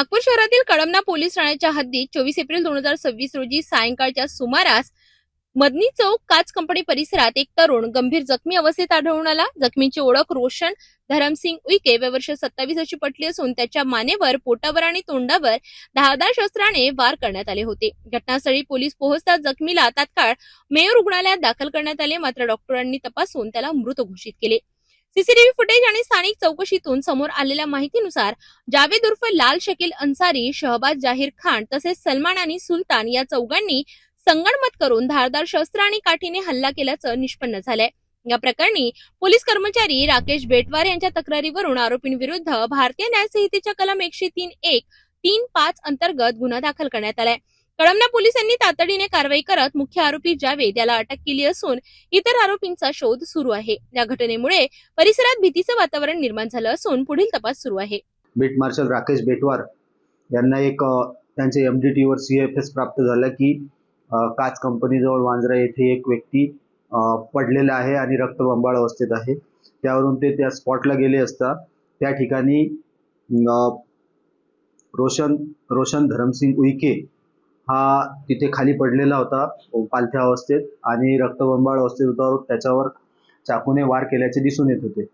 नागपूर शहरातील कळमना पोलीस ठाण्याच्या हद्दीत 24 एप्रिल 2026 रोजी सायंकाळच्या सुमारास मदनी चौक काच कंपनी परिसरात एक तरुण गंभीर जखमी अवस्थेत आढळून आला। जखमीची ओळख रोशन धरमसिंग उईके वय वर्ष 27 अशी पटली असून त्याच्या मानेवर, पोटावर आणि तोंडावर धारदार शस्त्राने वार करण्यात आले होते। घटनास्थळी पोलीस पोहोचताच जखमीला तात्काळ मेयो रुग्णालयात दाखल करण्यात आले, मात्र डॉक्टरांनी तपासून त्याला मृत घोषित केले। सीसीटीव्ही फुटेज आणि स्थानिक चौकशीतून समोर आलेल्या माहितीनुसार जावेद उर्फ लाल शकील अन्सारी, शहबाज जाहीर खान तसेच सलमान आणि सुलतान या चौघांनी संगनमत करून धारदार शस्त्र आणि काठीने हल्ला केल्याचं निष्पन्न झालंय। या प्रकरणी पोलीस कर्मचारी राकेश बेटवार यांच्या तक्रारीवरून आरोपींविरुद्ध भारतीय न्याय संहितेच्या कलम 103.1.3.5 अंतर्गत गुन्हा दाखल करण्यात आलाय। कळमना पोलिसांनी तातडीने कारवाई करत मुख्य आरोपी जावेद याला अटक केली असून इतर आरोपींचा शोध सुरू आहे। या घटनेमुळे परिसरात भीतीचं वातावरण निर्माण झालं असून पुढील तपास सुरू आहे। बीट मार्शल राकेश बेटवार यांना एक त्यांचे MDT वर CFS प्राप्त झाला की काच कंपनीजवळ वांजरा येथे एक व्यक्ती पडलेला आहे आणि रक्तबंबाळ अवस्थेत आहे। त्यावरून ते त्या स्पॉटला गेले असता त्या ठिकाणी रोशन धरमसिंग उईके हा तिथे खाली पडलेला होता पालथ्या अवस्थेत आणि रक्तबंबाळ अवस्थेत होता। त्याच्यावर चाकूने वार केल्याचे दिसून येत होते।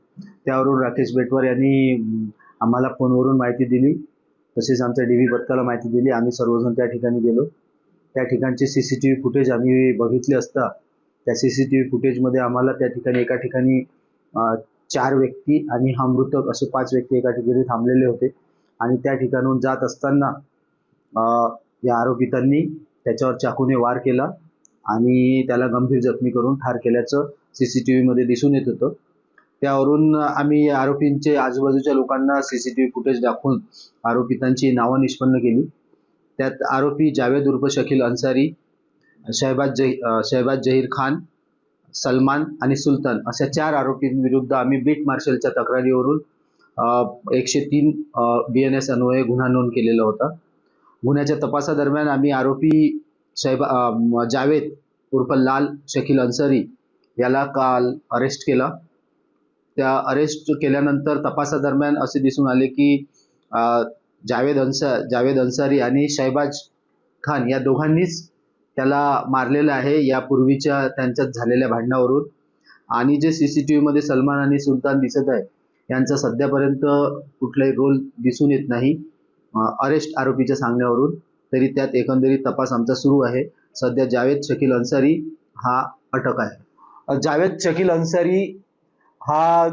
त्यावरून राकेश बेटवार यांनी आम्हाला फोनवरून माहिती दिली, तसेच आमच्या DV पथकाला माहिती दिली। आम्ही सर्वजण त्या ठिकाणी गेलो। त्या ठिकाणचे CCTV फुटेज आम्ही बघितले असता त्या CCTV फुटेजमध्ये आम्हाला त्या ठिकाणी एका ठिकाणी 4 व्यक्ती आणि हा मृतक असे 5 व्यक्ती एका ठिकाणी थांबलेले होते आणि त्या ठिकाणून जात असताना या आरोपितांनी त्याच्यावर चाकूने वार केला आणि त्याला गंभीर जखमी करून ठार केल्याचं CCTV मध्ये दिसून येत होतं। त्यावरून आम्ही आरोपींचे आजूबाजूच्या लोकांना CCTV फुटेज दाखवून आरोपितांची नावं निष्पन्न केली। त्यात आरोपी जावेद उर्फ शकील अन्सारी, शहबाज जहीर खान, सलमान आणि सुलतान अशा 4 आरोपींविरुद्ध आम्ही बीट मार्शलच्या तक्रारीवरून 103 BNS अन्वये गुन्हा नोंद केलेला होता। गुन्ह्याच्या तपासादरम्यान आम्ही आरोपी जावेद उर्फ लाल शकील अन्सारी याला काल अरेस्ट केला। त्या अरेस्ट केल्यानंतर तपासादरम्यान असे दिसून आले की जावेद अन्सारी आणि शहबाज खान या दोघांनीच त्याला मारलेलं आहे यापूर्वीच्या त्यांच्यात झालेल्या भांडणावरून। आणि जे CCTV मध्ये सलमान आणि सुलतान दिसत आहे यांचा सध्यापर्यंत कुठलाही रोल दिसून येत नाही अरेस्ट आरोपीच्या सांगण्यावरून। तरी त्यात एकंदरीत तपास आमचा सुरू आहे। सध्या जावेद शकील अन्सारी हा अटक आहे। जावेद शकील अन्सारी हा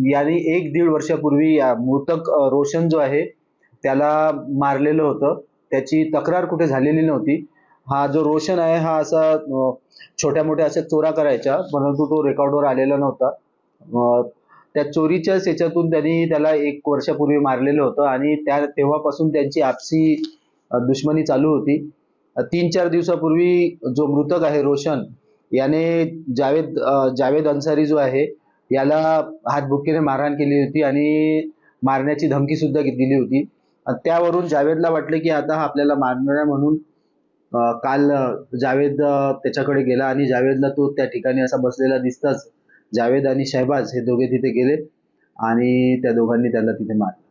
याने 1-1.5 वर्षापूर्वी मृतक रोशन जो आहे त्याला मारलेलं होतं। त्याची तक्रार कुठे झालेली नव्हती। हा जो रोशन आहे हा असा छोट्या मोठ्या अशा चोऱ्या करायचा, परंतु तो रेकॉर्डवर आलेला नव्हता। त्या चोरीच्या याच्यातून त्यांनी त्याला 1 वर्षापूर्वी मारलेलं होतं आणि तेव्हापासून त्यांची आपसी दुश्मनी चालू होती। 3-4 दिवसापूर्वी जो मृतक आहे रोशन याने जावेद अन्सारी जो आहे याला हातबुक्कीने मारहाण केली होती आणि मारण्याची धमकी सुद्धा दिली होती। त्यावरून जावेदला वाटले की आता हा आपल्याला मारणार आहे, म्हणून काल जावेद त्याच्याकडे गेला आणि जावेदला तो त्या ठिकाणी असा बसलेला दिसताच जावेद आणि शहबाज हे दोघे तिथे गेले आणि त्या दोघांनी त्याला तिथे मारले।